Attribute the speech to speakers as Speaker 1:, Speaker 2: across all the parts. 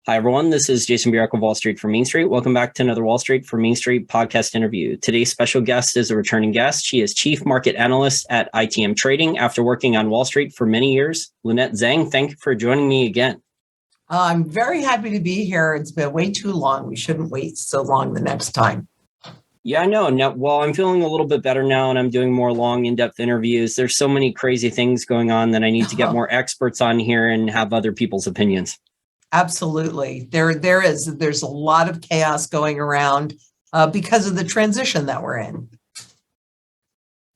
Speaker 1: Hi, everyone. This is Jason Bierk of Wall Street for Main Street. Welcome back to another Wall Street for Main Street podcast interview. Today's special guest is a returning guest. She is Chief Market Analyst at ITM Trading after working on Wall Street for many years. Lynette Zang, thank you for joining me again.
Speaker 2: I'm very happy to be here. It's been way too long. We shouldn't wait so long the next time.
Speaker 1: Yeah, I know. Now, well, I'm feeling a little bit better now, and I'm doing more long, in-depth interviews. There's so many crazy things going on that I need to get more experts on here and have other people's opinions.
Speaker 2: Absolutely. There's a lot of chaos going around because of the transition that we're in.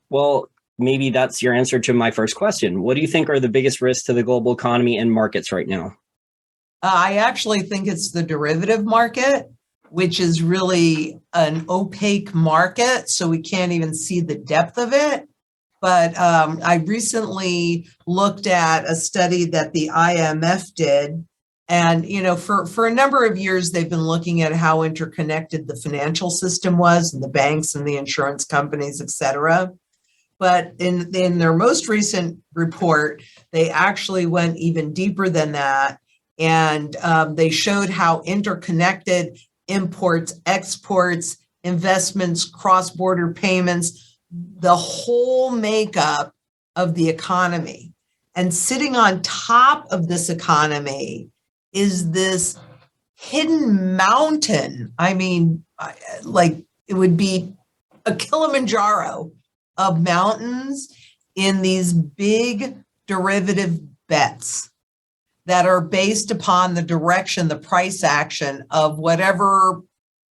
Speaker 1: Well, maybe that's your answer to my first question. What do you think are the biggest risks to the global economy and markets right now?
Speaker 2: I actually think it's the derivative market, which is really an opaque market, so we can't even see the depth of it. But I recently looked at a study that the IMF did. And, for a number of years, they've been looking at how interconnected the financial system was and the banks and the insurance companies, et cetera. But in their most recent report, they actually went even deeper than that. And they showed how interconnected imports, exports, investments, cross-border payments, the whole makeup of the economy. And sitting on top of this economy is this hidden mountain. I mean, like it would be a Kilimanjaro of mountains in these big derivative bets that are based upon the direction, the price action of whatever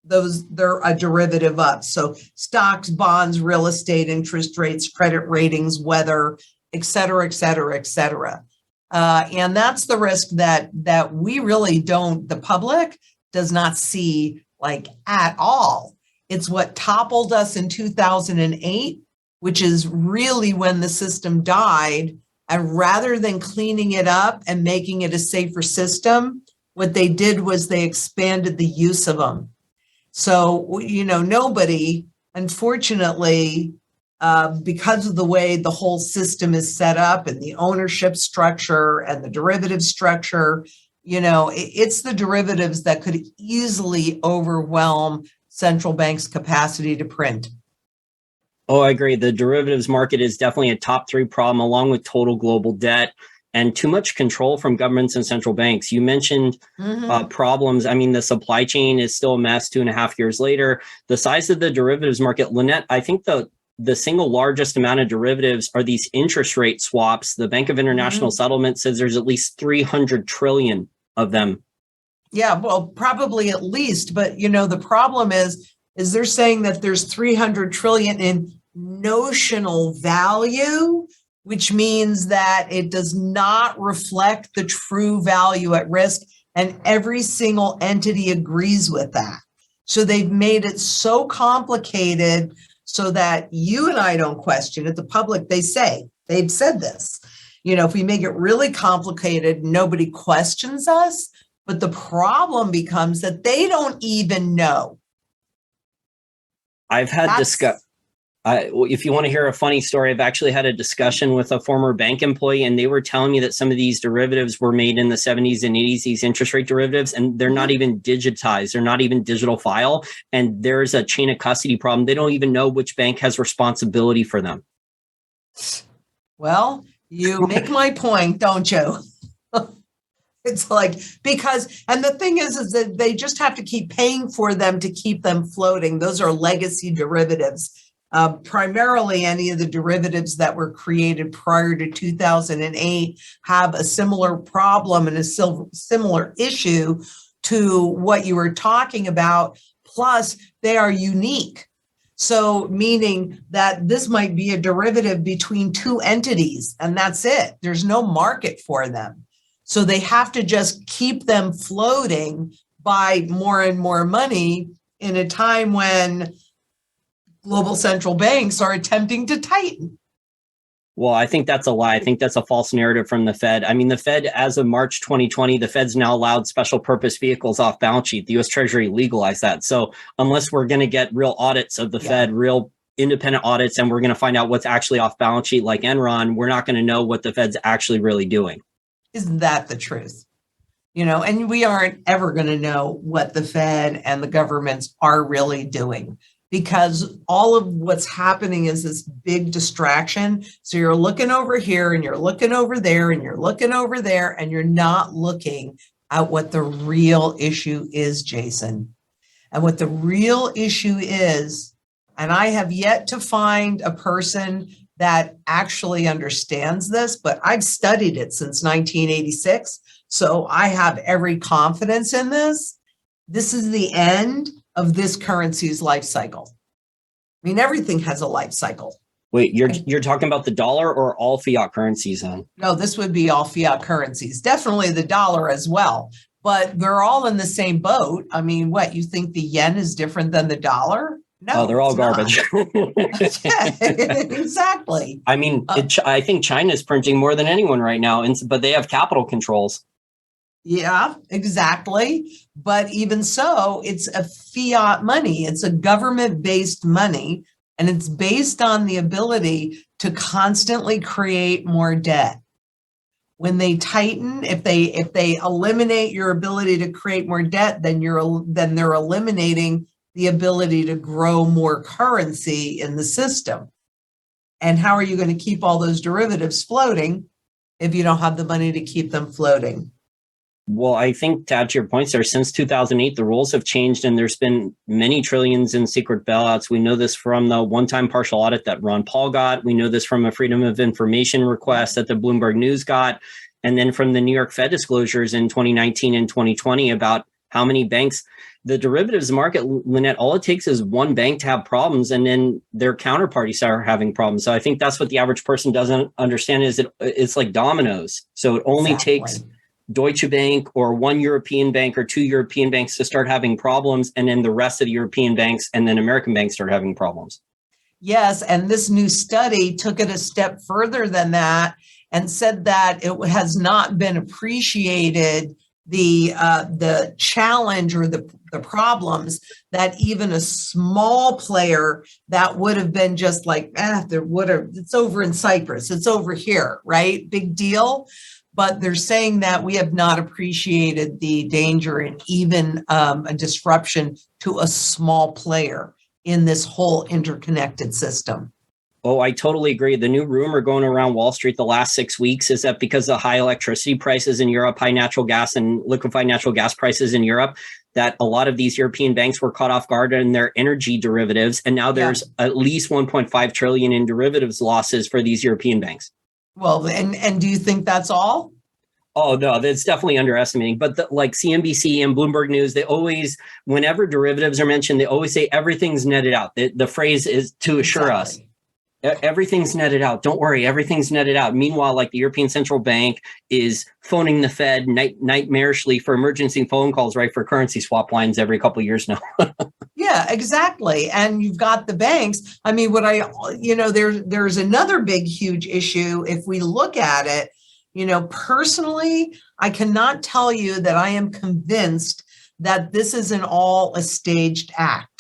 Speaker 2: they're a derivative of. So stocks, bonds, real estate, interest rates, credit ratings, weather, et cetera, et cetera, et cetera. And that's the risk that we really don't, the public does not see like at all. It's what toppled us in 2008, which is really when the system died. And rather than cleaning it up and making it a safer system, what they did was they expanded the use of them. So, nobody, unfortunately, because of the way the whole system is set up and the ownership structure and the derivative structure, it's the derivatives that could easily overwhelm central banks' capacity to print.
Speaker 1: Oh, I agree. The derivatives market is definitely a top three problem, along with total global debt and too much control from governments and central banks. You mentioned problems. I mean, the supply chain is still a mess 2.5 years later. The size of the derivatives market, Lynette, I think the single largest amount of derivatives are these interest rate swaps. The Bank of International Settlement says there's at least 300 trillion of them.
Speaker 2: Yeah, well, probably at least. But, the problem is they're saying that there's 300 trillion in notional value, which means that it does not reflect the true value at risk. And every single entity agrees with that. So they've made it so complicated so that you and I don't question it. The public, they've said this, if we make it really complicated, nobody questions us. But the problem becomes that they don't even know.
Speaker 1: I've had if you want to hear a funny story, I've actually had a discussion with a former bank employee, and they were telling me that some of these derivatives were made in the 70s and 80s, these interest rate derivatives, and they're not even digitized. They're not even digital file. And there's a chain of custody problem. They don't even know which bank has responsibility for them.
Speaker 2: Well, you make my point, don't you? It's like, and the thing is that they just have to keep paying for them to keep them floating. Those are legacy derivatives. Primarily, any of the derivatives that were created prior to 2008 have a similar problem and a similar issue to what you were talking about. Plus, they are unique. So meaning that this might be a derivative between two entities, and that's it. There's no market for them. So they have to just keep them floating by more and more money in a time when global central banks are attempting to tighten.
Speaker 1: Well, I think that's a lie. I think that's a false narrative from the Fed. I mean, the Fed, as of March 2020, the Fed's now allowed special purpose vehicles off balance sheet. The U.S. Treasury legalized that. So unless we're going to get real audits of the Fed, real independent audits, and we're going to find out what's actually off balance sheet like Enron, we're not going to know what the Fed's actually really doing.
Speaker 2: Isn't that the truth? And we aren't ever going to know what the Fed and the governments are really doing, because all of what's happening is this big distraction. So you're looking over here and you're looking over there and you're looking over there, and you're not looking at what the real issue is, Jason. And what the real issue is, and I have yet to find a person that actually understands this, but I've studied it since 1986. So I have every confidence in this. This is the end of this currency's life cycle. I mean, everything has a life cycle.
Speaker 1: Wait, you're talking about the dollar or all fiat currencies then?
Speaker 2: No, this would be all fiat currencies, definitely the dollar as well, but they're all in the same boat. I mean, what, you think the yen is different than the dollar? No,
Speaker 1: they're all garbage.
Speaker 2: Exactly.
Speaker 1: I mean, I think China's printing more than anyone right now, but they have capital controls.
Speaker 2: Yeah, exactly. But even so, it's a fiat money. It's a government-based money, and it's based on the ability to constantly create more debt. When they tighten, if they eliminate your ability to create more debt, then they're eliminating the ability to grow more currency in the system. And how are you going to keep all those derivatives floating if you don't have the money to keep them floating?
Speaker 1: Well, I think to add to your points there, since 2008, the rules have changed and there's been many trillions in secret bailouts. We know this from the one-time partial audit that Ron Paul got. We know this from a Freedom of Information request that the Bloomberg News got. And then from the New York Fed disclosures in 2019 and 2020 about how many banks. The derivatives market, Lynette, all it takes is one bank to have problems and then their counterparties are having problems. So I think that's what the average person doesn't understand is it's like dominoes. So it only takes Deutsche Bank or one European bank or two European banks to start having problems, and then the rest of the European banks and then American banks start having problems.
Speaker 2: Yes, and this new study took it a step further than that and said that it has not been appreciated the challenge or the problems that even a small player that would have been just like, it's over in Cyprus, it's over here, right? Big deal. But they're saying that we have not appreciated the danger and even a disruption to a small player in this whole interconnected system.
Speaker 1: Oh, I totally agree. The new rumor going around Wall Street the last 6 weeks is that because of high electricity prices in Europe, high natural gas and liquefied natural gas prices in Europe, that a lot of these European banks were caught off guard in their energy derivatives. And now there's at least 1.5 trillion in derivatives losses for these European banks.
Speaker 2: Well, and do you think that's all?
Speaker 1: Oh, no, that's definitely underestimating. But like CNBC and Bloomberg News, they always, whenever derivatives are mentioned, they always say everything's netted out. The phrase is to assure us. Everything's netted out. Don't worry, everything's netted out. Meanwhile, like the European Central Bank is phoning the Fed nightmarishly for emergency phone calls, right, for currency swap lines every couple of years now.
Speaker 2: Yeah, exactly. And you've got the banks. I mean, there's another big, huge issue. If we look at it, personally, I cannot tell you that I am convinced that this isn't all a staged act.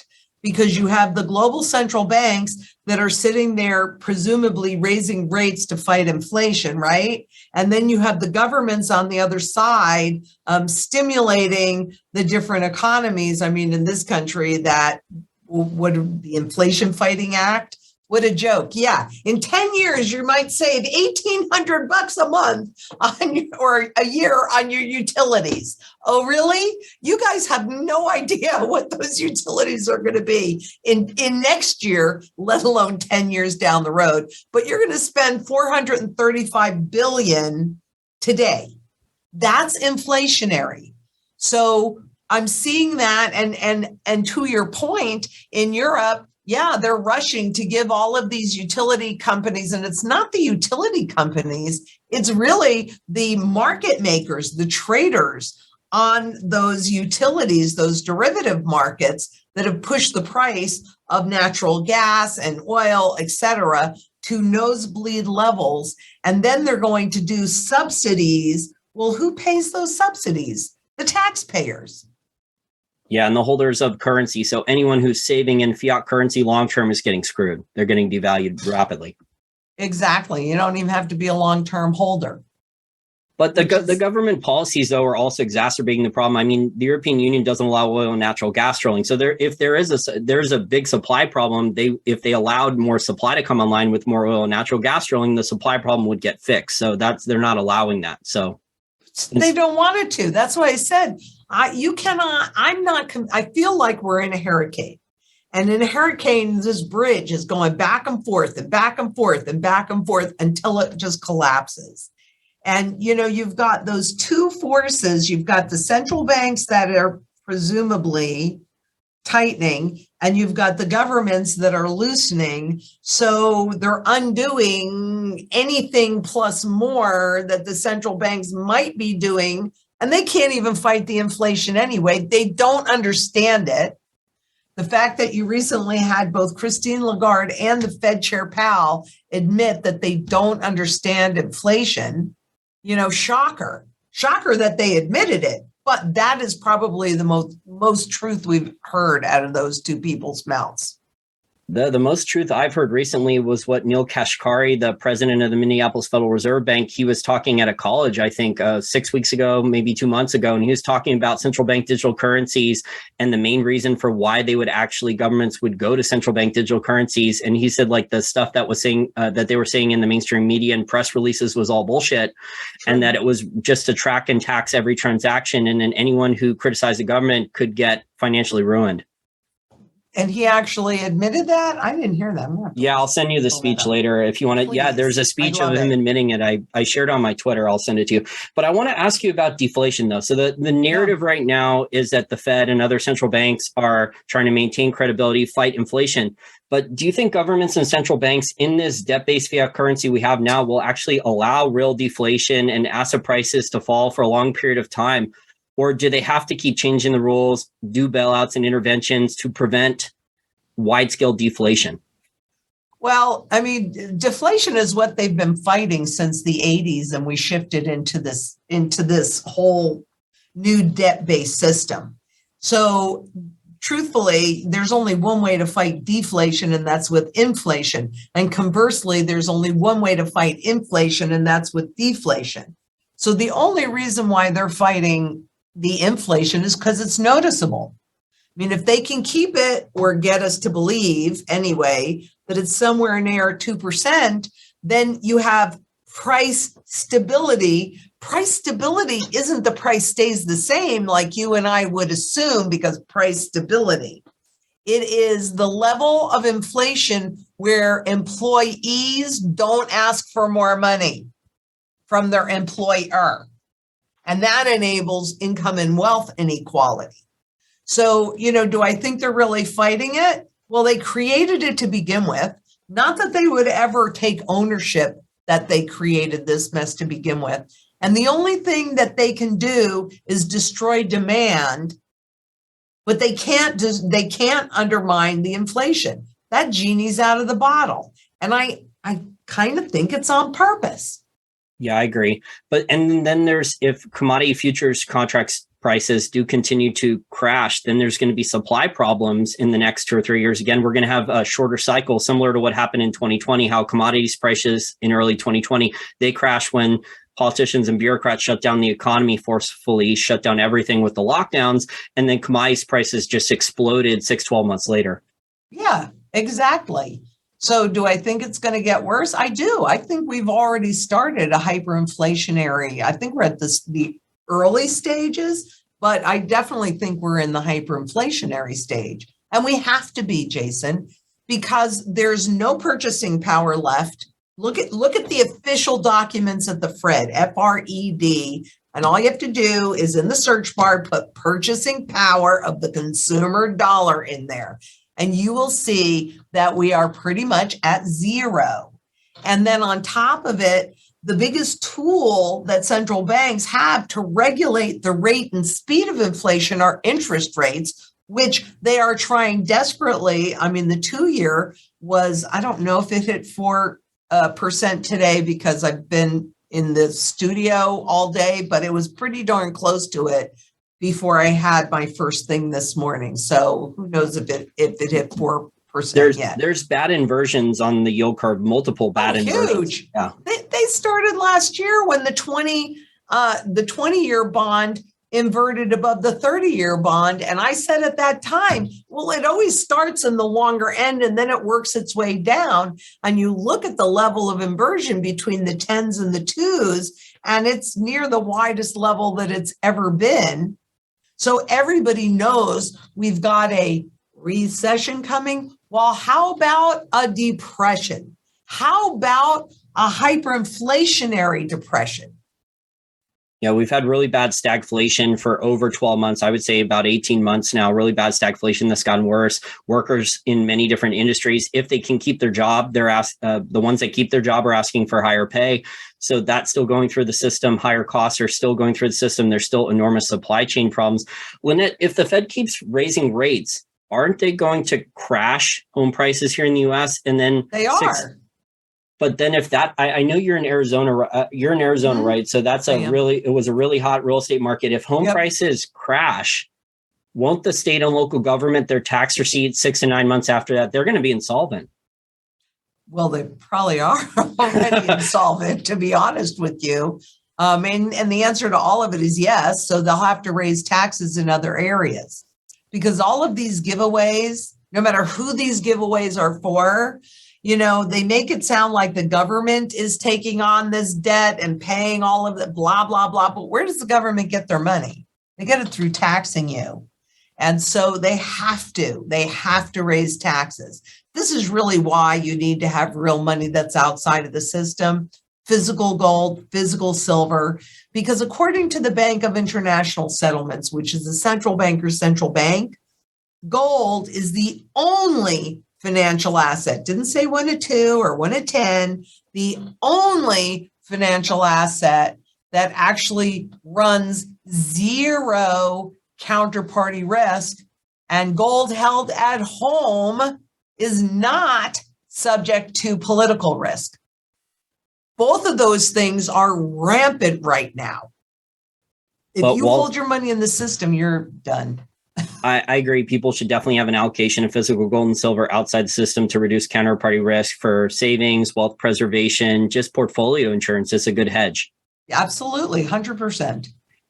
Speaker 2: Because you have the global central banks that are sitting there presumably raising rates to fight inflation, right? And then you have the governments on the other side stimulating the different economies. I mean, in this country, the Inflation Fighting Act, what a joke. Yeah. In 10 years, you might save $1,800 a month or a year on your utilities. Oh, really? You guys have no idea what those utilities are going to be in next year, let alone 10 years down the road. But you're going to spend $435 billion today. That's inflationary. So I'm seeing that. And to your point, in Europe, yeah, they're rushing to give all of these utility companies, and it's not the utility companies, it's really the market makers, the traders on those utilities, those derivative markets that have pushed the price of natural gas and oil, et cetera, to nosebleed levels. And then they're going to do subsidies. Well, who pays those subsidies? The taxpayers.
Speaker 1: Yeah, and the holders of currency. So anyone who's saving in fiat currency long-term is getting screwed. They're getting devalued rapidly.
Speaker 2: Exactly. You don't even have to be a long-term holder.
Speaker 1: But the government policies, though, are also exacerbating the problem. I mean, the European Union doesn't allow oil and natural gas drilling. So if there's a big supply problem, if they allowed more supply to come online with more oil and natural gas drilling, the supply problem would get fixed. So they're not allowing that. So
Speaker 2: they don't want it to. That's why I said, I feel like we're in a hurricane. And in a hurricane, this bridge is going back and forth and back and forth and back and forth until it just collapses. And, you've got those two forces. You've got the central banks that are presumably tightening, and you've got the governments that are loosening. So they're undoing anything plus more that the central banks might be doing. And they can't even fight the inflation anyway. They don't understand it. The fact that you recently had both Christine Lagarde and the Fed Chair Powell admit that they don't understand inflation, shocker that they admitted it. But that is probably the most truth we've heard out of those two people's mouths.
Speaker 1: The most truth I've heard recently was what Neil Kashkari, the president of the Minneapolis Federal Reserve Bank, he was talking at a college, I think 6 weeks ago, maybe 2 months ago, and he was talking about central bank digital currencies and the main reason for why governments would go to central bank digital currencies. And he said, like, the stuff that they were saying in the mainstream media and press releases was all bullshit, and that it was just to track and tax every transaction, and then anyone who criticized the government could get financially ruined.
Speaker 2: And he actually admitted that? I didn't hear that.
Speaker 1: Yeah, I'll send you the speech later if you want to. Yeah, there's a speech of him admitting it. I shared on my Twitter. I'll send it to you. But I want to ask you about deflation, though. So the narrative right now is that the Fed and other central banks are trying to maintain credibility, fight inflation. But do you think governments and central banks in this debt-based fiat currency we have now will actually allow real deflation and asset prices to fall for a long period of time? Or do they have to keep changing the rules, do bailouts and interventions to prevent wide-scale deflation?
Speaker 2: Well, I mean, deflation is what they've been fighting since the 80s, and we shifted into this whole new debt-based system. So truthfully, there's only one way to fight deflation, and that's with inflation. And conversely, there's only one way to fight inflation, and that's with deflation. So the only reason why they're fighting the inflation is because it's noticeable. I mean, if they can keep it or get us to believe anyway that it's somewhere near 2%, then you have price stability. Price stability isn't the price stays the same like you and I would assume, because price stability. It is the level of inflation where employees don't ask for more money from their employer. And that enables income and wealth inequality. So, do I think they're really fighting it? Well, they created it to begin with. Not that they would ever take ownership that they created this mess to begin with. And the only thing that they can do is destroy demand, but they can't undermine the inflation. That genie's out of the bottle. And I kind of think it's on purpose.
Speaker 1: Yeah, I agree. And then if commodity futures contracts prices do continue to crash, then there's going to be supply problems in the next 2 or 3 years. Again, we're going to have a shorter cycle, similar to what happened in 2020, how commodities prices in early 2020, they crashed when politicians and bureaucrats shut down the economy forcefully, shut down everything with the lockdowns, and then commodities prices just exploded 6-12 months later.
Speaker 2: Yeah, exactly. So do I think it's going to get worse? I do. I think we've already started a hyperinflationary. I think we're at the early stages, but I definitely think we're in the hyperinflationary stage. And we have to be, Jason, because there's no purchasing power left. Look at the official documents at the Fred, FRED, and all you have to do is in the search bar, put purchasing power of the consumer dollar in there. And you will see that we are pretty much at zero. And then on top of it, the biggest tool that central banks have to regulate the rate and speed of inflation are interest rates, which they are trying desperately. I mean, the 2-year was, I don't know if it hit 4% today because I've been in the studio all day, but it was pretty darn close to it before I had my first thing this morning. So who knows if it hit 4% yet.
Speaker 1: There's bad inversions on the yield curve, multiple bad inversions.
Speaker 2: Huge. Yeah. They started last year when the 20 the 20-year bond inverted above the 30-year bond. And I said at that time, well, it always starts in the longer end and then it works its way down. And you look at the level of inversion between the 10s and the 2s, and it's near the widest level that it's ever been. So everybody knows we've got a recession coming. Well, how about a depression? How about a hyperinflationary depression?
Speaker 1: Yeah, we've had really bad stagflation for over 12 months. I would say about 18 months now, really bad stagflation that's gotten worse. Workers in many different industries, if they can keep their job, the ones that keep their job are asking for higher pay. So that's still going through the system. Higher costs are still going through the system. There's still enormous supply chain problems. Lynette, if the Fed keeps raising rates, aren't they going to crash home prices here in the US? And then
Speaker 2: they are.
Speaker 1: But then if that, I know you're in Arizona, mm-hmm. Right? So that's it was a really hot real estate market. If home prices crash, won't the state and local government, their tax receipts 6 to 9 months after that, they're going to be insolvent?
Speaker 2: Well, they probably are already insolvent, to be honest with you. And the answer to all of it is yes. So they'll have to raise taxes in other areas because all of these giveaways, no matter who these giveaways are for, you know, they make it sound like the government is taking on this debt and paying all of it, blah, blah, blah. But where does the government get their money? They get it through taxing you. And so they have to raise taxes. This is really why you need to have real money that's outside of the system, physical gold, physical silver, because according to the Bank of International Settlements, which is the central banker's central bank, gold is the only financial asset. Didn't say 1 to 2 or 1 to 10, the only financial asset that actually runs zero counterparty risk, and gold held at home is not subject to political risk. Both of those things are rampant right now. If you hold your money in the system, you're done.
Speaker 1: I agree. People should definitely have an allocation of physical gold and silver outside the system to reduce counterparty risk for savings, wealth preservation, just portfolio insurance. It's a good hedge.
Speaker 2: Absolutely, 100%.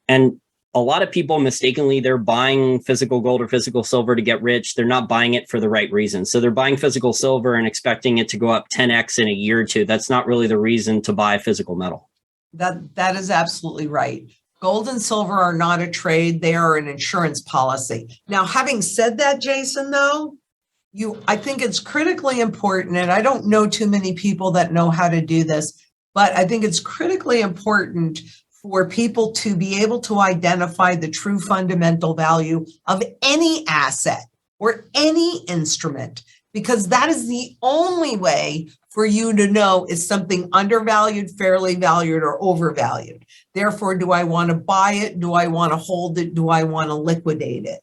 Speaker 1: And a lot of people mistakenly, they're buying physical gold or physical silver to get rich. They're not buying it for the right reason. So they're buying physical silver and expecting it to go up 10x in a year or two. That's not really the reason to buy physical metal.
Speaker 2: That is absolutely right. Gold and silver are not a trade. They are an insurance policy. Now, having said that, Jason, though, I think it's critically important, and I don't know too many people that know how to do this, but I think it's critically important for people to be able to identify the true fundamental value of any asset or any instrument, because that is the only way for you to know is something undervalued, fairly valued, or overvalued. Therefore, do I want to buy it? Do I want to hold it? Do I want to liquidate it?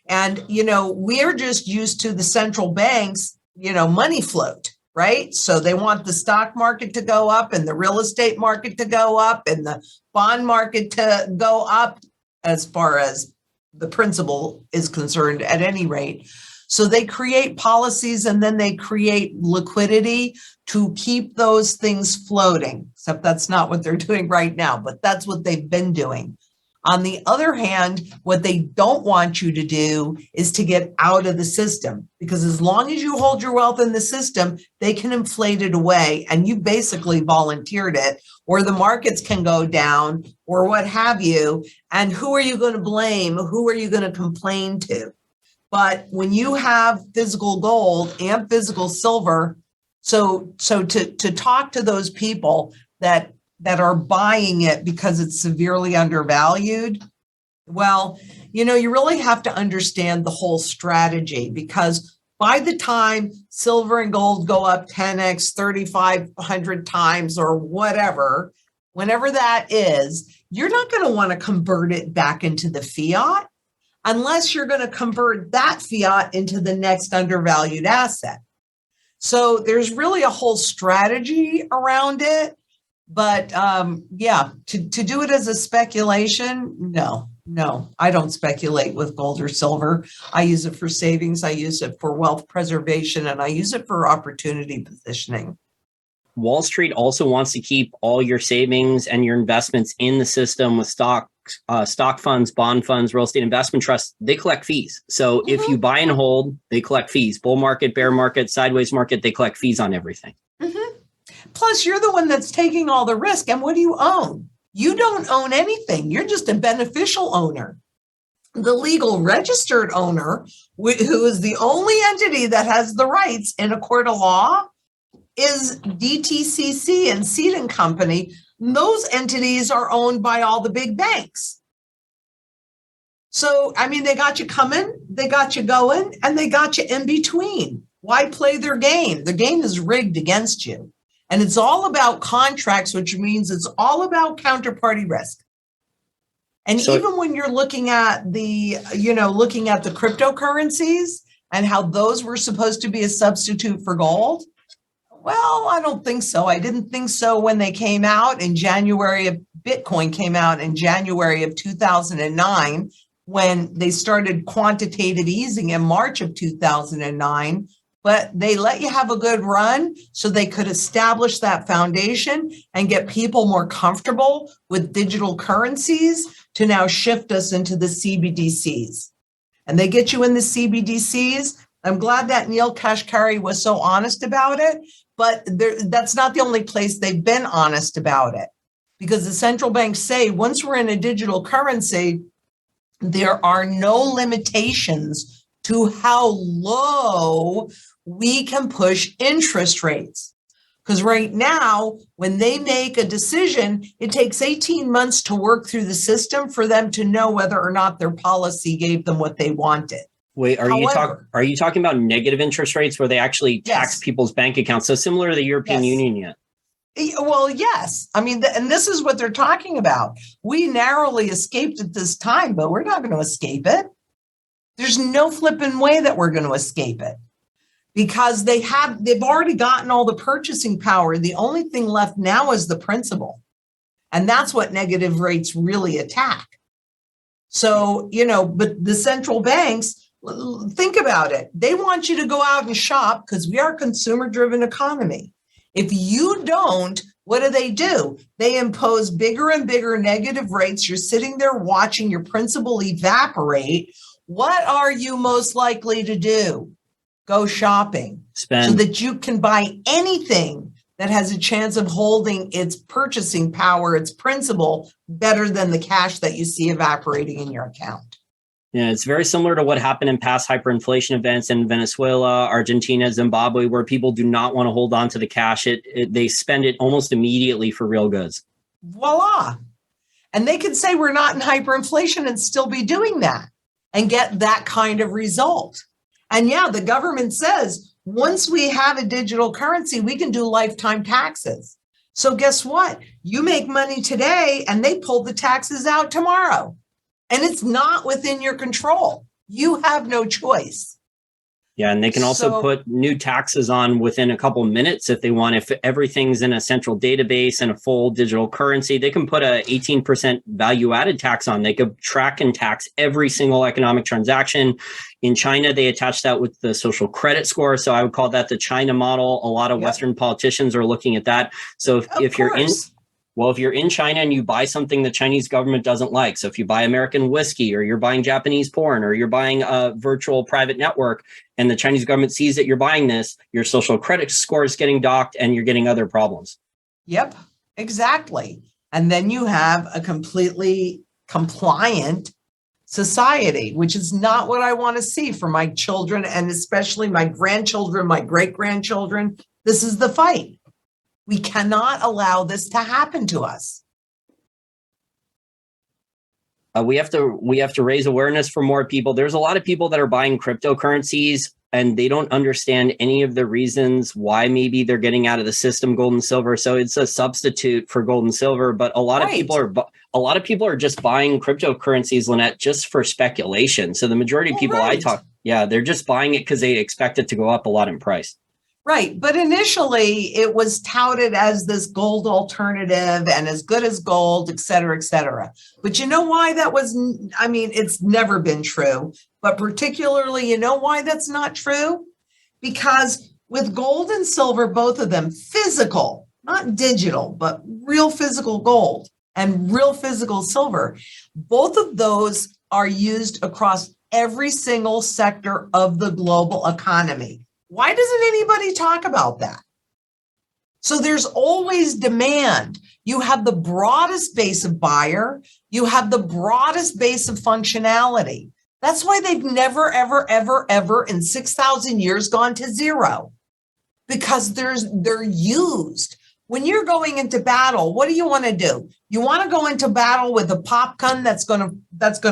Speaker 2: And, we're just used to the central banks, money float, right? So they want the stock market to go up and the real estate market to go up and the bond market to go up as far as the principal is concerned at any rate. So they create policies and then they create liquidity to keep those things floating, except that's not what they're doing right now, but that's what they've been doing. On the other hand, what they don't want you to do is to get out of the system, because as long as you hold your wealth in the system, they can inflate it away and you basically volunteered it, or the markets can go down or what have you. And who are you going to blame? Who are you going to complain to? But when you have physical gold and physical silver, so to talk to those people that are buying it because it's severely undervalued, well, you really have to understand the whole strategy, because by the time silver and gold go up 10x, 3,500 times or whatever, whenever that is, you're not going to want to convert it back into the fiat unless you're going to convert that fiat into the next undervalued asset. So there's really a whole strategy around it. But to do it as a speculation, no, I don't speculate with gold or silver. I use it for savings. I use it for wealth preservation, and I use it for opportunity positioning.
Speaker 1: Wall Street also wants to keep all your savings and your investments in the system with stock funds, bond funds, real estate investment trusts. They collect fees. So if you buy and hold, they collect fees. Bull market, bear market, sideways market, they collect fees on everything.
Speaker 2: Plus, you're the one that's taking all the risk. And what do you own? You don't own anything. You're just a beneficial owner. The legal registered owner, who is the only entity that has the rights in a court of law, is DTCC and Seed and Company. Those entities are owned by all the big banks. So, I mean, they got you coming, they got you going, and they got you in between. Why play their game? The game is rigged against you. And it's all about contracts, which means it's all about counterparty risk. And even when you're looking at the cryptocurrencies and how those were supposed to be a substitute for gold, well, I don't think so. I didn't think so when they came out in January. Bitcoin came out in January of 2009, when they started quantitative easing in March of 2009. But they let you have a good run so they could establish that foundation and get people more comfortable with digital currencies to now shift us into the CBDCs. And they get you in the CBDCs. I'm glad that Neil Kashkari was so honest about it, but that's not the only place they've been honest about it, because the central banks say once we're in a digital currency, there are no limitations to how low we can push interest rates. Because right now, when they make a decision, it takes 18 months to work through the system for them to know whether or not their policy gave them what they wanted.
Speaker 1: Wait, are you talking about negative interest rates where they actually tax people's bank accounts? So similar to the European Union yet?
Speaker 2: Well, yes. I mean, and this is what they're talking about. We narrowly escaped at this time, but we're not going to escape it. There's no flipping way that we're going to escape it, because they've already gotten all the purchasing power. The only thing left now is the principal. And that's what negative rates really attack. So, but the central banks, think about it. They want you to go out and shop because we are a consumer-driven economy. If you don't, what do? They impose bigger and bigger negative rates. You're sitting there watching your principal evaporate. What are you most likely to do? Go shopping.
Speaker 1: Spend.
Speaker 2: So that you can buy anything that has a chance of holding its purchasing power, its principal, better than the cash that you see evaporating in your account.
Speaker 1: Yeah, it's very similar to what happened in past hyperinflation events in Venezuela, Argentina, Zimbabwe, where people do not want to hold on to the cash. They spend it almost immediately for real goods.
Speaker 2: Voila. And they could say we're not in hyperinflation and still be doing that and get that kind of result. And yeah, the government says once we have a digital currency, we can do lifetime taxes. So guess what? You make money today and they pull the taxes out tomorrow. And it's not within your control. You have no choice.
Speaker 1: Yeah, and they can also put new taxes on within a couple minutes if they want. If everything's in a central database and a full digital currency, they can put a 18% value-added tax on. They could track and tax every single economic transaction. In China, they attach that with the social credit score. So I would call that the China model. A lot of Western politicians are looking at that. So if you're in China and you buy something the Chinese government doesn't like, so if you buy American whiskey or you're buying Japanese porn or you're buying a virtual private network and the Chinese government sees that you're buying this, your social credit score is getting docked and you're getting other problems.
Speaker 2: Yep, exactly. And then you have a completely compliant society, which is not what I want to see for my children and especially my grandchildren, my great-grandchildren. This is the fight. We cannot allow this to happen to us.
Speaker 1: We have to raise awareness for more people. There's a lot of people that are buying cryptocurrencies and they don't understand any of the reasons why maybe they're getting out of the system, gold and silver. So it's a substitute for gold and silver. But a lot of people are just buying cryptocurrencies, Lynette, just for speculation. So the majority of people they're just buying it because they expect it to go up a lot in price.
Speaker 2: Right. But initially, it was touted as this gold alternative and as good as gold, et cetera, et cetera. But you know why that was? I mean, it's never been true. But particularly, you know why that's not true? Because with gold and silver, both of them physical, not digital, but real physical gold and real physical silver, both of those are used across every single sector of the global economy. Why doesn't anybody talk about that? So there's always demand. You have the broadest base of buyer. You have the broadest base of functionality. That's why they've never, ever, ever, ever in 6,000 years gone to zero, because they're used. When you're going into battle, what do you want to do? You want to go into battle with a pop gun that's going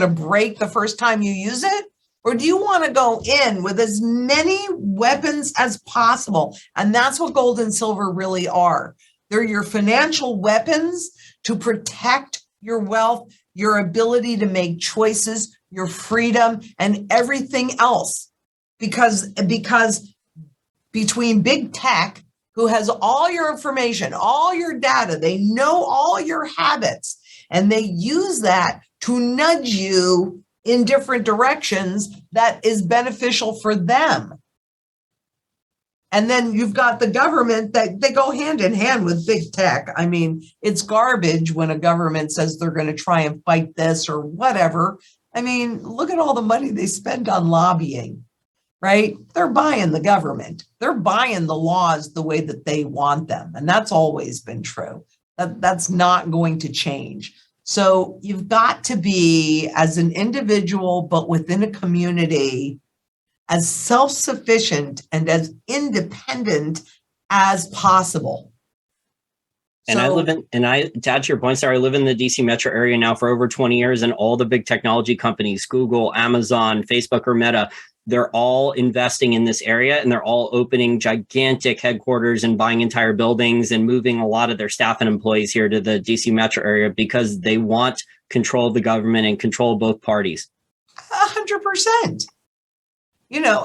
Speaker 2: to break the first time you use it? Or do you want to go in with as many weapons as possible? And that's what gold and silver really are. They're your financial weapons to protect your wealth, your ability to make choices, your freedom, and everything else. Because between big tech, who has all your information, all your data, they know all your habits, and they use that to nudge you in different directions that is beneficial for them. And then you've got the government that they go hand in hand with big tech. I mean, it's garbage when a government says they're going to try and fight this or whatever. I mean, look at all the money they spend on lobbying, right? They're buying the government. They're buying the laws the way that they want them. And that's always been true. That's not going to change. So you've got to be, as an individual, but within a community, as self-sufficient and as independent as possible.
Speaker 1: And to add to your point, Sarah, I live in the DC metro area now for over 20 years, and all the big technology companies, Google, Amazon, Facebook, or Meta, they're all investing in this area, and they're all opening gigantic headquarters and buying entire buildings and moving a lot of their staff and employees here to the DC metro area because they want control of the government and control of both parties.
Speaker 2: 100%.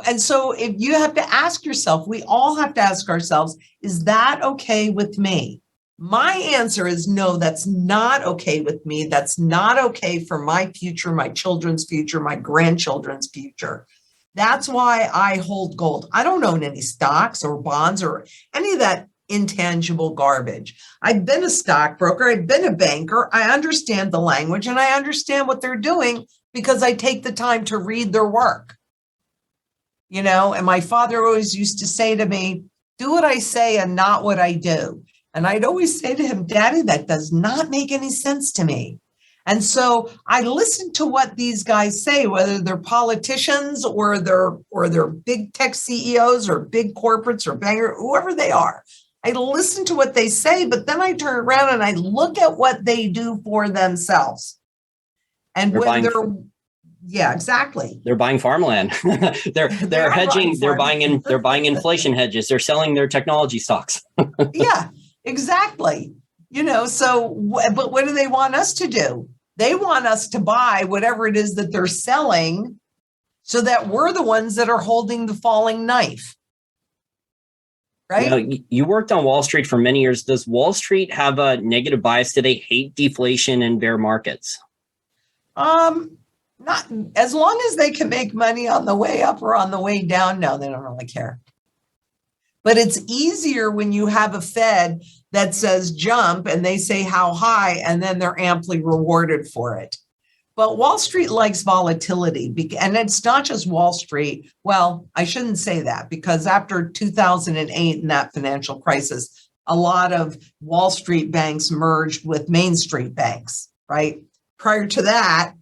Speaker 2: And so if you have to ask yourself, we all have to ask ourselves, is that okay with me? My answer is no, that's not okay with me. That's not okay for my future, my children's future, my grandchildren's future. That's why I hold gold. I don't own any stocks or bonds or any of that intangible garbage. I've been a stockbroker. I've been a banker. I understand the language and I understand what they're doing because I take the time to read their work. And my father always used to say to me, do what I say and not what I do. And I'd always say to him, Daddy, that does not make any sense to me. And so I listen to what these guys say, whether they're politicians or they're big tech CEOs or big corporates or bankers, whoever they are. I listen to what they say, but then I turn around and I look at what they do for themselves. And yeah, exactly.
Speaker 1: They're buying farmland. they're hedging. They're buying inflation hedges. They're selling their technology stocks.
Speaker 2: Yeah, exactly. But what do they want us to do? They want us to buy whatever it is that they're selling so that we're the ones that are holding the falling knife. Right?
Speaker 1: You worked on Wall Street for many years. Does Wall Street have a negative bias? Do they hate deflation and bear markets?
Speaker 2: Not as long as they can make money on the way up or on the way down. No, they don't really care. But it's easier when you have a Fed that says jump and they say how high, and then they're amply rewarded for it. But Wall Street likes volatility. And it's not just Wall Street. Well, I shouldn't say that, because after 2008 and that financial crisis, a lot of Wall Street banks merged with Main Street banks, right? Prior to that,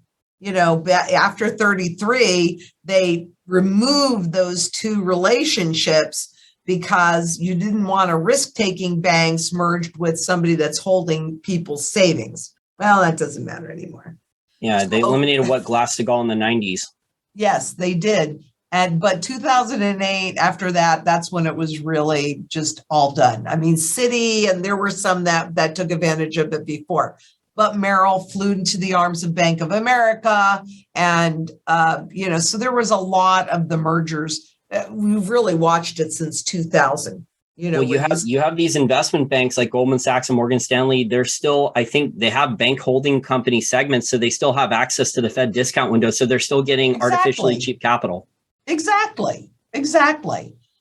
Speaker 2: after 33, they removed those two relationships because you didn't want a risk-taking banks merged with somebody that's holding people's savings. Well, that doesn't matter anymore.
Speaker 1: Yeah, they eliminated Glass-Steagall in the 90s.
Speaker 2: Yes, they did. But 2008, after that, that's when it was really just all done. I mean, Citi, and there were some that took advantage of it before. But Merrill flew into the arms of Bank of America. And, so there was a lot of the mergers. We've really watched it since 2000.
Speaker 1: You have these investment banks like Goldman Sachs and Morgan Stanley. They're still, I think they have bank holding company segments. So they still have access to the Fed discount window. So they're still getting artificially cheap capital.
Speaker 2: Exactly.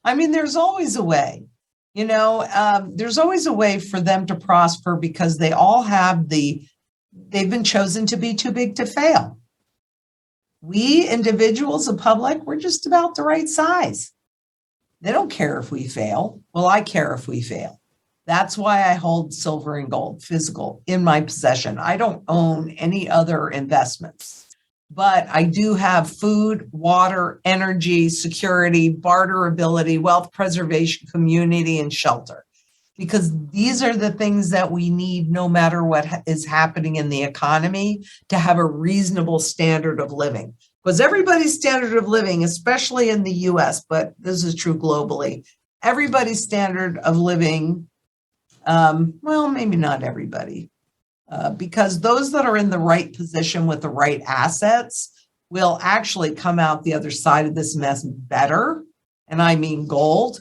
Speaker 2: I mean, there's always a way, there's always a way for them to prosper because they all have they've been chosen to be too big to fail. We individuals, the public, we're just about the right size. They don't care if we fail. Well, I care if we fail. That's why I hold silver and gold physical in my possession. I don't own any other investments, but I do have food, water, energy, security, barterability, wealth preservation, community, and shelter. Because these are the things that we need no matter what is happening in the economy to have a reasonable standard of living. Because everybody's standard of living, especially in the US, but this is true globally, everybody's standard of living, well, maybe not everybody, because those that are in the right position with the right assets will actually come out the other side of this mess better. And I mean gold,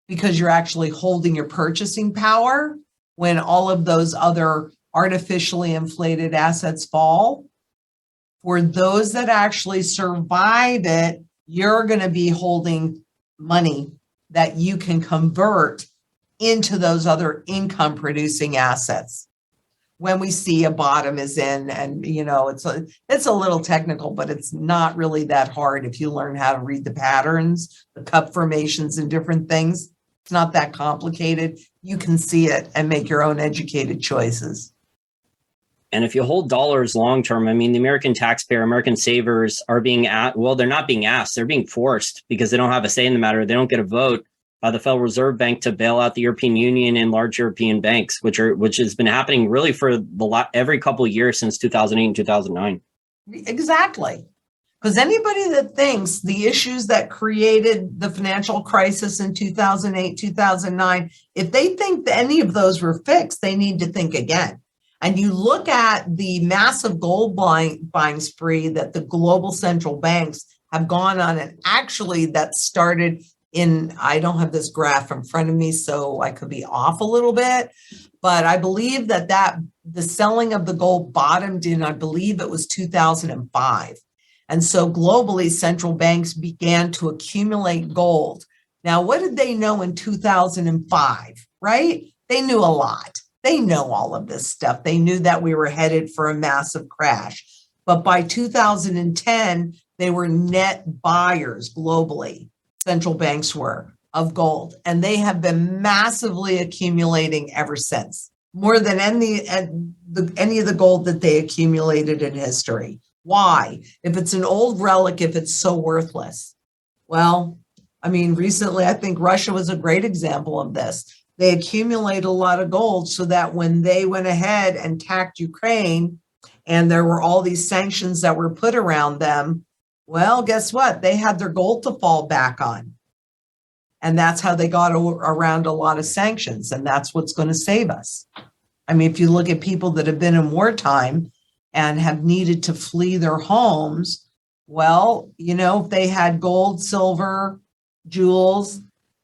Speaker 2: because you're actually holding your purchasing power when all of those other artificially inflated assets fall. For those that actually survive it, you're going to be holding money that you can convert into those other income producing assets when we see a bottom is in. And it's a little technical, but it's not really that hard if you learn how to read the patterns, the cup formations and different things. It's not that complicated. You can see it and make your own educated choices.
Speaker 1: And if you hold dollars long term, I mean, the American taxpayer, American savers are being they're not being asked, they're being forced because they don't have a say in the matter. They don't get a vote by the Federal Reserve Bank to bail out the European Union and large European banks, which has been happening really for every couple of years since 2008 and 2009.
Speaker 2: Exactly. Because anybody that thinks the issues that created the financial crisis in 2008, 2009, if they think that any of those were fixed, they need to think again. And you look at the massive gold buying spree that the global central banks have gone on, and actually that started I don't have this graph in front of me, so I could be off a little bit, but I believe that the selling of the gold bottomed in, I believe it was 2005. And so globally, central banks began to accumulate gold. Now, what did they know in 2005, right? They knew a lot. They know all of this stuff. They knew that we were headed for a massive crash. But by 2010, they were net buyers globally, central banks were, of gold. And they have been massively accumulating ever since, more than any of the gold that they accumulated in history. Why? If it's an old relic, if it's so worthless? Well, I mean, recently, I think Russia was a great example of this. They accumulated a lot of gold so that when they went ahead and attacked Ukraine and there were all these sanctions that were put around them, well, guess what? They had their gold to fall back on. And that's how they got around a lot of sanctions. And that's what's going to save us. I mean, if you look at people that have been in wartime and have needed to flee their homes, well, if they had gold, silver, jewels,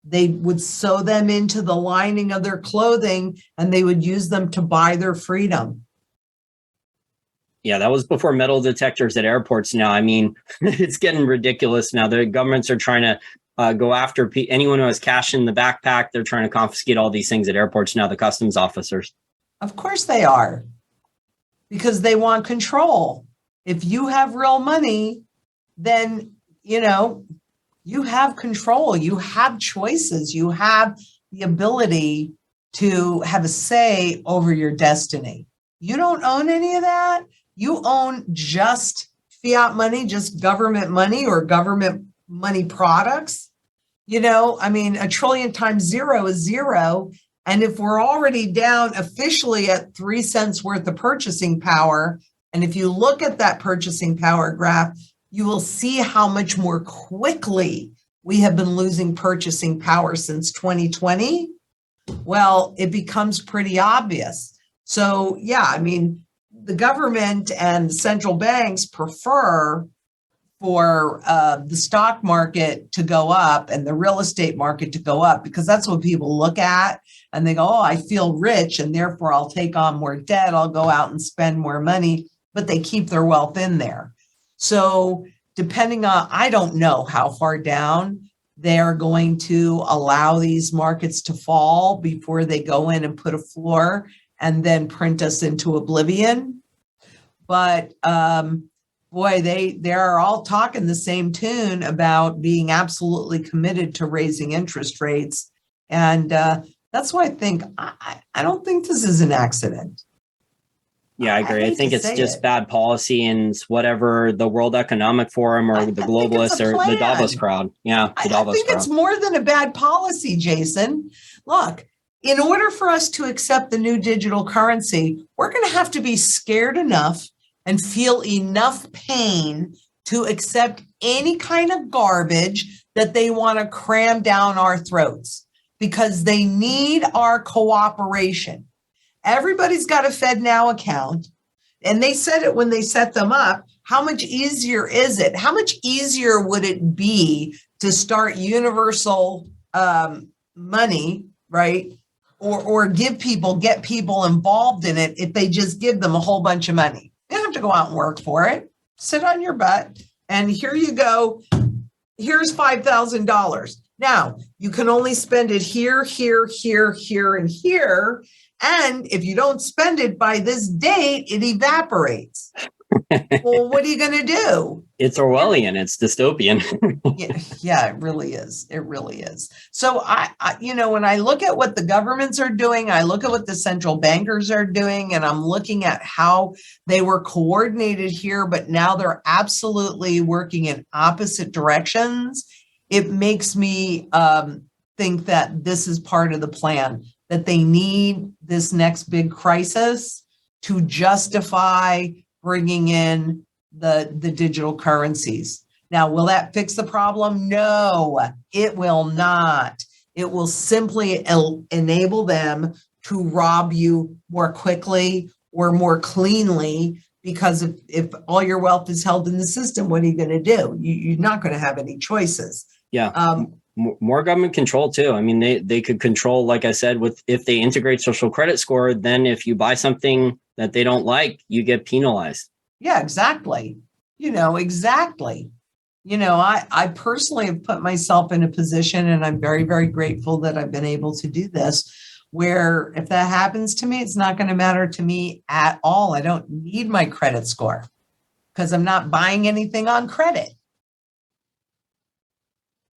Speaker 2: they would sew them into the lining of their clothing and they would use them to buy their freedom.
Speaker 1: Yeah, that was before metal detectors at airports now. I mean, it's getting ridiculous now. The governments are trying to go after anyone who has cash in the backpack. They're trying to confiscate all these things at airports now, the customs officers.
Speaker 2: Of course they are, because they want control. If you have real money, then, you have control, you have choices, you have the ability to have a say over your destiny. You don't own any of that. You own just fiat money, just government money or government money products. A trillion times zero is zero. And if we're already down officially at 3 cents worth of purchasing power, and if you look at that purchasing power graph, you will see how much more quickly we have been losing purchasing power since 2020. Well, it becomes pretty obvious. So, the government and the central banks prefer for the stock market to go up and the real estate market to go up, because that's what people look at and they go, oh, I feel rich and therefore I'll take on more debt. I'll go out and spend more money, but they keep their wealth in there. So depending on, I don't know how far down they are going to allow these markets to fall before they go in and put a floor and then print us into oblivion. But boy, they are all talking the same tune about being absolutely committed to raising interest rates. And that's why I think, I don't think this is an accident.
Speaker 1: Yeah, I agree. I think it's just bad policy and whatever the World Economic Forum or the globalists or the Davos crowd. Yeah, the Davos
Speaker 2: I think
Speaker 1: crowd.
Speaker 2: It's more than a bad policy, Jason. Look, in order for us to accept the new digital currency, we're going to have to be scared enough and feel enough pain to accept any kind of garbage that they want to cram down our throats, because they need our cooperation. Everybody's got a FedNow account, and they said it when they set them up. How much easier is it? How much easier would it be to start universal money, right? Or get people involved in it if they just give them a whole bunch of money. You don't have to go out and work for it. Sit on your butt, and here you go. Here's $5,000. Now, you can only spend it here, here, here, here, and here. And if you don't spend it by this date, it evaporates. Well, what are you going to do?
Speaker 1: It's Orwellian. It's dystopian.
Speaker 2: Yeah, it really is. It really is. So I, when I look at what the governments are doing, I look at what the central bankers are doing, and I'm looking at how they were coordinated here, but now they're absolutely working in opposite directions. It makes me think that this is part of the plan, that they need this next big crisis to justify bringing in the digital currencies. Now, will that fix the problem? No, it will not. It will simply enable them to rob you more quickly or more cleanly, because if all your wealth is held in the system, what are you going to do? You're not going to have any choices.
Speaker 1: Yeah. More government control too. I mean, they could control, like I said, if they integrate social credit score, then if you buy something that they don't like, you get penalized.
Speaker 2: Yeah, exactly. Exactly. I personally have put myself in a position, and I'm very, very grateful that I've been able to do this, where if that happens to me, it's not going to matter to me at all. I don't need my credit score because I'm not buying anything on credit.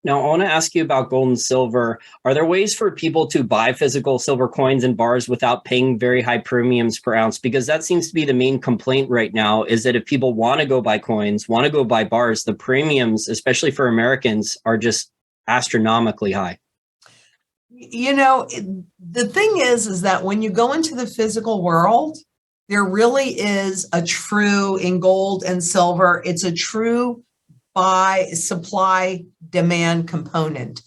Speaker 1: Now, I want to ask you about gold and silver. Are there ways for people to buy physical silver coins and bars without paying very high premiums per ounce? Because that seems to be the main complaint right now, is that if people want to go buy coins, want to go buy bars, the premiums, especially for Americans, are just astronomically high.
Speaker 2: The thing is that when you go into the physical world, there really is a true, in gold and silver, it's a true buy, supply, demand component.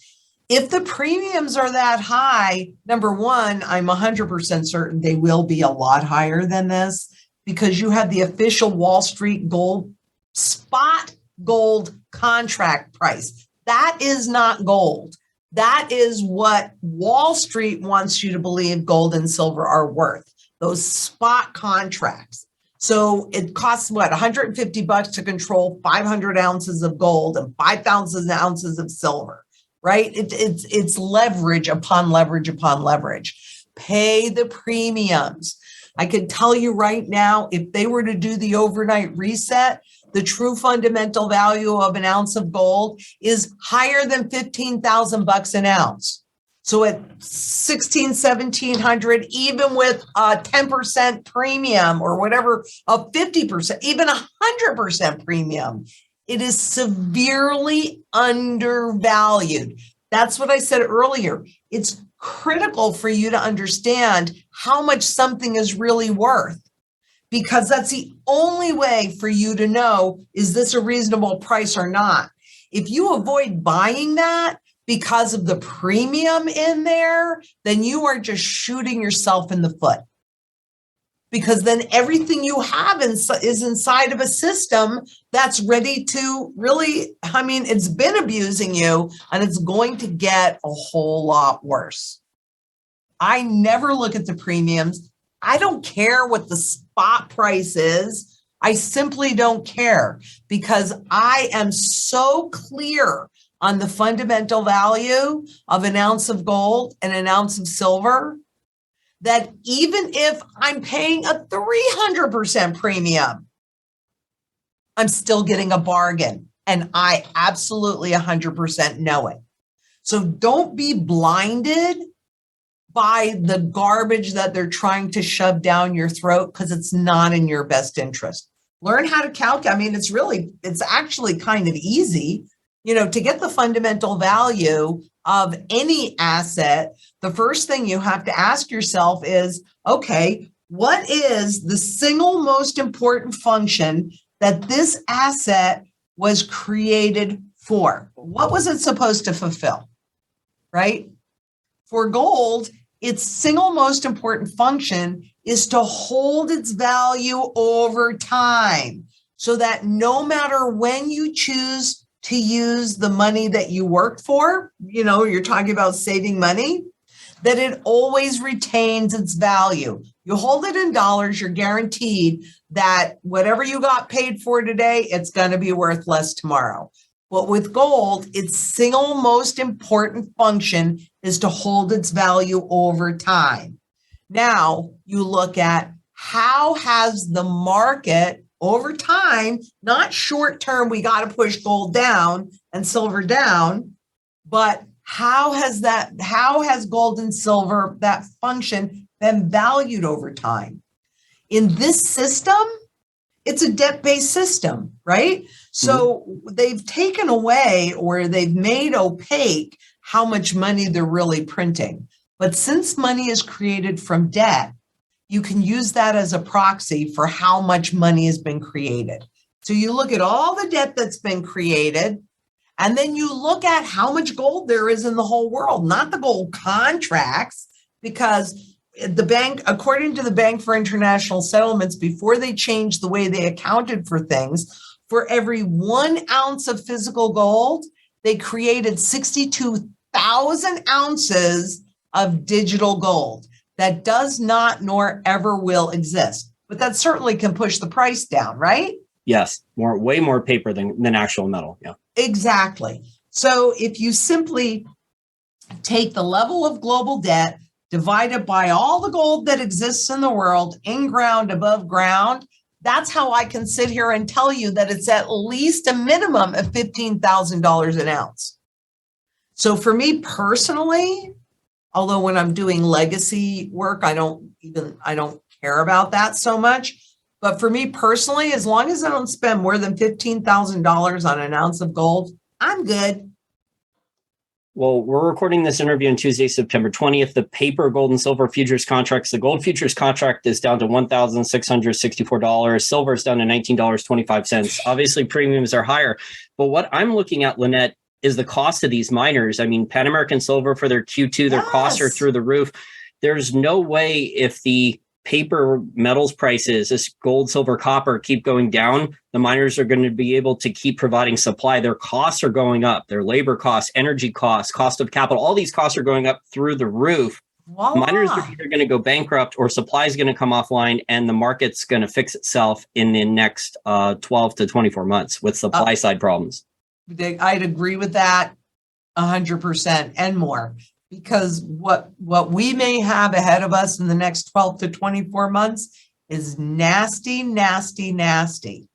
Speaker 2: If the premiums are that high, number one, I'm 100% certain they will be a lot higher than this, because you have the official Wall Street gold spot gold contract price. That is not gold. That is what Wall Street wants you to believe gold and silver are worth, those spot contracts. So it costs what, $150 to control 500 ounces of gold and 5,000 ounces of silver, right? It's leverage upon leverage upon leverage. Pay the premiums. I can tell you right now, if they were to do the overnight reset, the true fundamental value of an ounce of gold is higher than $15,000 an ounce. So at 1,1700, even with a 10% premium or whatever, a 50%, even 100% premium, it is severely undervalued. That's what I said earlier. It's critical for you to understand how much something is really worth, because that's the only way for you to know, is this a reasonable price or not? If you avoid buying that because of the premium in there, then you are just shooting yourself in the foot. Because then everything you have is inside of a system that's ready to really, it's been abusing you, and it's going to get a whole lot worse. I never look at the premiums. I don't care what the spot price is. I simply don't care, because I am so clear on the fundamental value of an ounce of gold and an ounce of silver, that even if I'm paying a 300% premium, I'm still getting a bargain. And I absolutely 100% know it. So don't be blinded by the garbage that they're trying to shove down your throat, because it's not in your best interest. Learn how to calculate. I mean, it's actually kind of easy, to get the fundamental value of any asset. The first thing you have to ask yourself is, okay, what is the single most important function that this asset was created for? What was it supposed to fulfill, right? For gold, its single most important function is to hold its value over time, so that no matter when you choose to use the money that you worked for, you're talking about saving money, that it always retains its value. You hold it in dollars, you're guaranteed that whatever you got paid for today, it's going to be worth less tomorrow. But with gold, its single most important function is to hold its value over time. Now you look at how has the market over time, not short term, we got to push gold down and silver down, but how has gold and silver, that function, been valued over time? In this system, it's a debt-based system, right? So they've taken away, or they've made opaque how much money they're really printing. But since money is created from debt, you can use that as a proxy for how much money has been created. So you look at all the debt that's been created, and then you look at how much gold there is in the whole world, not the gold contracts, because the bank, according to the Bank for International Settlements, before they changed the way they accounted for things, for every 1 ounce of physical gold, they created 62,000 ounces of digital gold. That does not nor ever will exist, but that certainly can push the price down, right?
Speaker 1: Yes, way more paper than actual metal. Yeah,
Speaker 2: exactly. So if you simply take the level of global debt, divide it by all the gold that exists in the world, in ground, above ground, that's how I can sit here and tell you that it's at least a minimum of $15,000 an ounce. So for me personally, although when I'm doing legacy work, I don't care about that so much. But for me personally, as long as I don't spend more than $15,000 on an ounce of gold, I'm good.
Speaker 1: Well, we're recording this interview on Tuesday, September 20th. The paper gold and silver futures contracts, the gold futures contract is down to $1,664. Silver is down to $19.25. Obviously, premiums are higher. But what I'm looking at, Lynette, is the cost of these miners. I mean, Pan American Silver for their Q2, their costs are through the roof. There's no way if the paper metals prices, this gold, silver, copper, keep going down, the miners are going to be able to keep providing supply. Their costs are going up. Their labor costs, energy costs, cost of capital, all these costs are going up through the roof. Voila. Miners are either going to go bankrupt or supply is going to come offline, and the market's going to fix itself in the next 12 to 24 months with supply side problems.
Speaker 2: I'd agree with that 100% and more. Because what we may have ahead of us in the next 12 to 24 months is nasty, nasty, nasty.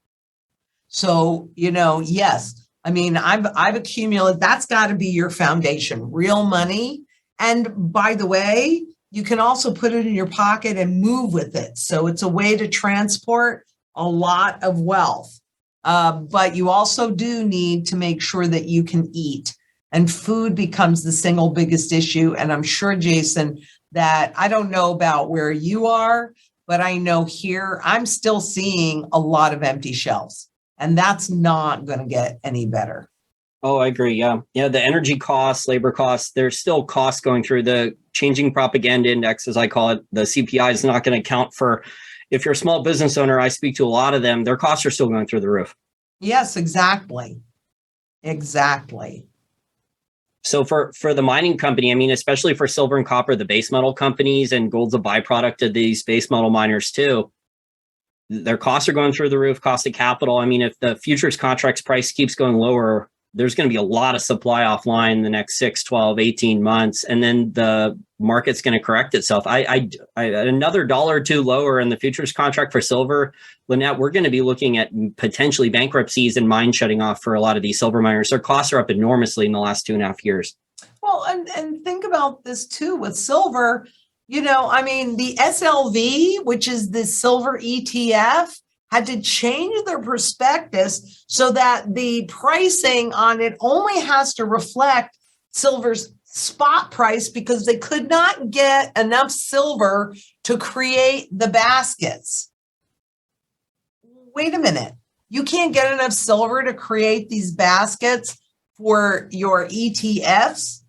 Speaker 2: So, yes, I mean, I've accumulated, that's got to be your foundation, real money. And by the way, you can also put it in your pocket and move with it. So it's a way to transport a lot of wealth. But you also do need to make sure that you can eat. And food becomes the single biggest issue. And I'm sure, Jason, that I don't know about where you are, but I know here I'm still seeing a lot of empty shelves. And that's not going to get any better.
Speaker 1: Oh, I agree. Yeah. Yeah. The energy costs, labor costs, there's still costs going through the changing propaganda index, as I call it. The CPI is not going to account for, if you're a small business owner, I speak to a lot of them, their costs are still going through the roof.
Speaker 2: Yes, exactly. Exactly.
Speaker 1: So for the mining company, I mean, especially for silver and copper, the base metal companies, and gold's a byproduct of these base metal miners too, their costs are going through the roof, cost of capital. I mean, if the futures contracts price keeps going lower, there's going to be a lot of supply offline in the next 6, 12, 18 months. And then the market's going to correct itself. I another dollar or two lower in the futures contract for silver, Lynette, we're going to be looking at potentially bankruptcies and mines shutting off for a lot of these silver miners. Their costs are up enormously in the last 2.5 years.
Speaker 2: Well, and think about this too with silver. You know, I mean, the SLV, which is the silver ETF, had to change their prospectus so that the pricing on it only has to reflect silver's spot price because they could not get enough silver to create the baskets. Wait a minute. You can't get enough silver to create these baskets for your ETFs?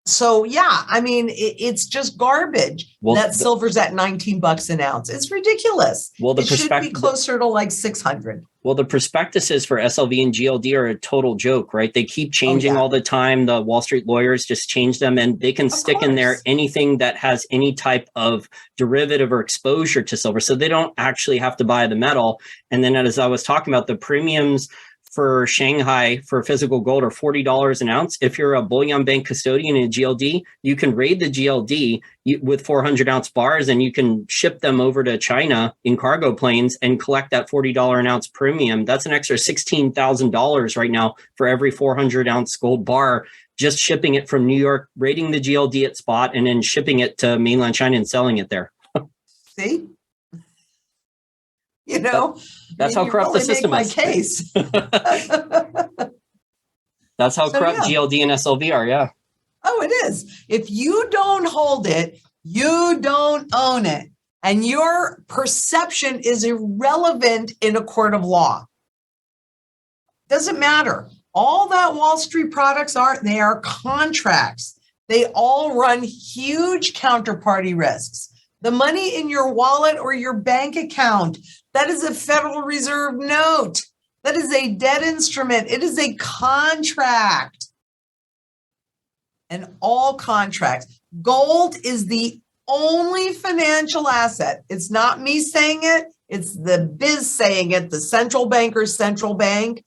Speaker 2: So yeah, I mean, it's just garbage.
Speaker 1: Well,
Speaker 2: that silver's at $19 an ounce. It's ridiculous.
Speaker 1: Well,
Speaker 2: it should be closer to like 600.
Speaker 1: Well, the prospectuses for SLV and GLD are a total joke, right? They keep changing all the time. The Wall Street lawyers just change them, and they can stick in there anything that has any type of derivative or exposure to silver. So they don't actually have to buy the metal. And then as I was talking about, the premiums for Shanghai for physical gold are $40 an ounce. If you're a bullion bank custodian in a GLD, you can raid the GLD with 400 ounce bars, and you can ship them over to China in cargo planes and collect that $40 an ounce premium. That's an extra $16,000 right now for every 400 ounce gold bar, just shipping it from New York, raiding the GLD at spot, and then shipping it to mainland China and selling it there.
Speaker 2: See? You know,
Speaker 1: that's how corrupt the system is.
Speaker 2: Case.
Speaker 1: That's how corrupt GLD and SLV are. Yeah.
Speaker 2: Oh, it is. If you don't hold it, you don't own it. And your perception is irrelevant in a court of law. Doesn't matter. All that Wall Street products are, they are contracts. They all run huge counterparty risks. The money in your wallet or your bank account, that is a Federal Reserve note. That is a debt instrument. It is a contract. And all contracts. Gold is the only financial asset. It's not me saying it. It's the biz saying it, the central banker's central bank.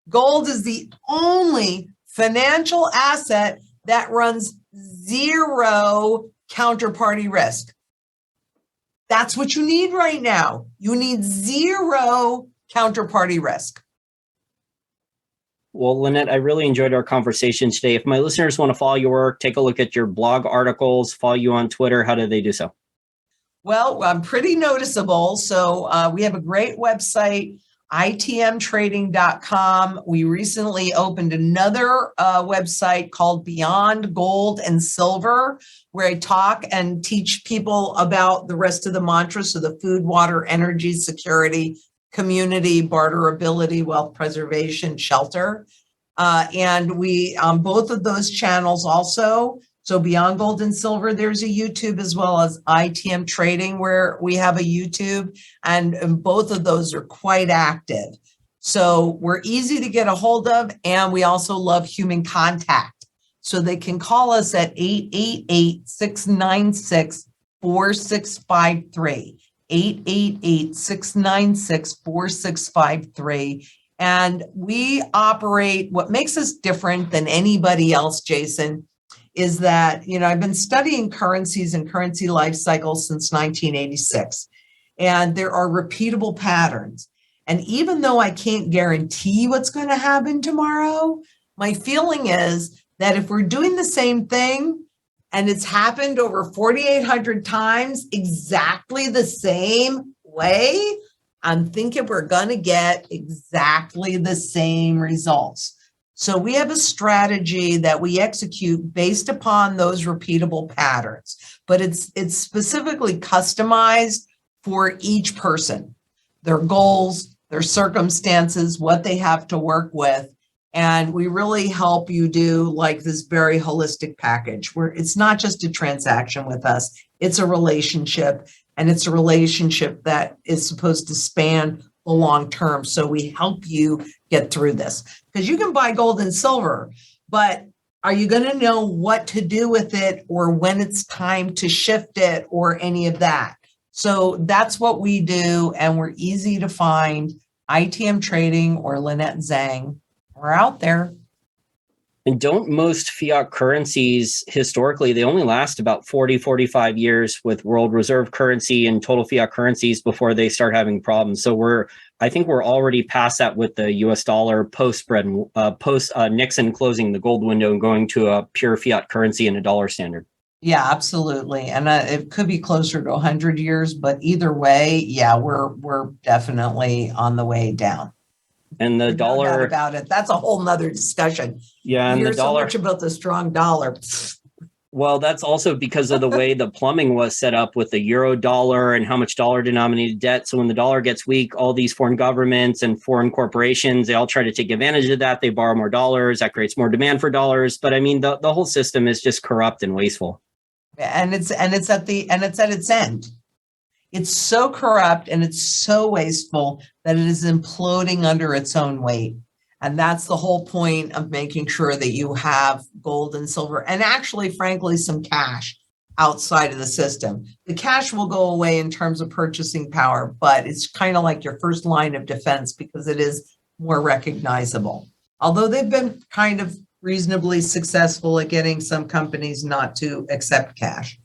Speaker 2: Gold is the only financial asset that runs zero counterparty risk. That's what you need right now. You need zero counterparty risk.
Speaker 1: Well, Lynette, I really enjoyed our conversation today. If my listeners want to follow your work, take a look at your blog articles, follow you on Twitter, how do they do so?
Speaker 2: Well, I'm pretty noticeable. So we have a great website, itmtrading.com. We recently opened another website called Beyond Gold and Silver, where I talk and teach people about the rest of the mantras. So the food, water, energy, security, community, barterability, wealth preservation, shelter. And we on both of those channels also. So Beyond Gold and Silver, there's a YouTube, as well as ITM Trading, where we have a YouTube, and both of those are quite active. So we're easy to get a hold of, and we also love human contact. So they can call us at 888-696-4653, 888-696-4653. And we operate, what makes us different than anybody else, Jason, is that, you know, I've been studying currencies and currency life cycles since 1986, and there are repeatable patterns. And even though I can't guarantee what's going to happen tomorrow, my feeling is that if we're doing the same thing and it's happened over 4,800 times exactly the same way, I'm thinking we're going to get exactly the same results. So we have a strategy that we execute based upon those repeatable patterns, but it's specifically customized for each person, their goals, their circumstances, what they have to work with. And we really help you do like this very holistic package where it's not just a transaction with us, it's a relationship, and it's a relationship that is supposed to span the long term. So we help you get through this, because you can buy gold and silver, but are you going to know what to do with it or when it's time to shift it or any of that? So that's what we do. And we're easy to find. ITM Trading or Lynette Zang. We're out there.
Speaker 1: And don't most fiat currencies historically, they only last about 40, 45 years with world reserve currency and total fiat currencies before they start having problems. So I think we're already past that with the US dollar post spread, post Nixon closing the gold window and going to a pure fiat currency and a dollar standard.
Speaker 2: Yeah, absolutely. And it could be closer to 100 years, but either way, yeah, we're definitely on the way down.
Speaker 1: And the dollar,
Speaker 2: no doubt about it. That's a whole nother discussion.
Speaker 1: Yeah, and
Speaker 2: you
Speaker 1: the
Speaker 2: hear
Speaker 1: dollar,
Speaker 2: so much about the strong dollar.
Speaker 1: Well, that's also because of the way the plumbing was set up with the euro dollar and how much dollar denominated debt. So when the dollar gets weak, all these foreign governments and foreign corporations, they all try to take advantage of that. They borrow more dollars. That creates more demand for dollars. But I mean, the whole system is just corrupt and wasteful.
Speaker 2: And it's at its end. It's so corrupt and it's so wasteful that it is imploding under its own weight. And that's the whole point of making sure that you have gold and silver and actually, frankly, some cash outside of the system. The cash will go away in terms of purchasing power, but it's kind of like your first line of defense because it is more recognizable. Although they've been kind of reasonably successful at getting some companies not to accept cash.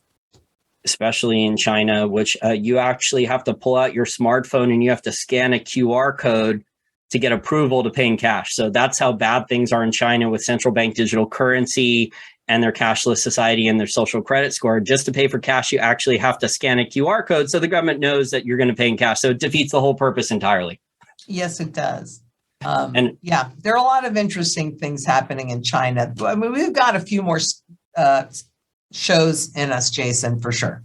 Speaker 1: Especially in China, which you actually have to pull out your smartphone and you have to scan a QR code to get approval to pay in cash. So that's how bad things are in China with central bank digital currency and their cashless society and their social credit score. Just to pay for cash, you actually have to scan a QR code so the government knows that you're going to pay in cash. So it defeats the whole purpose entirely.
Speaker 2: Yes, it does. And yeah, there are a lot of interesting things happening in China. I mean, we've got a few more shows in us, Jason, for sure.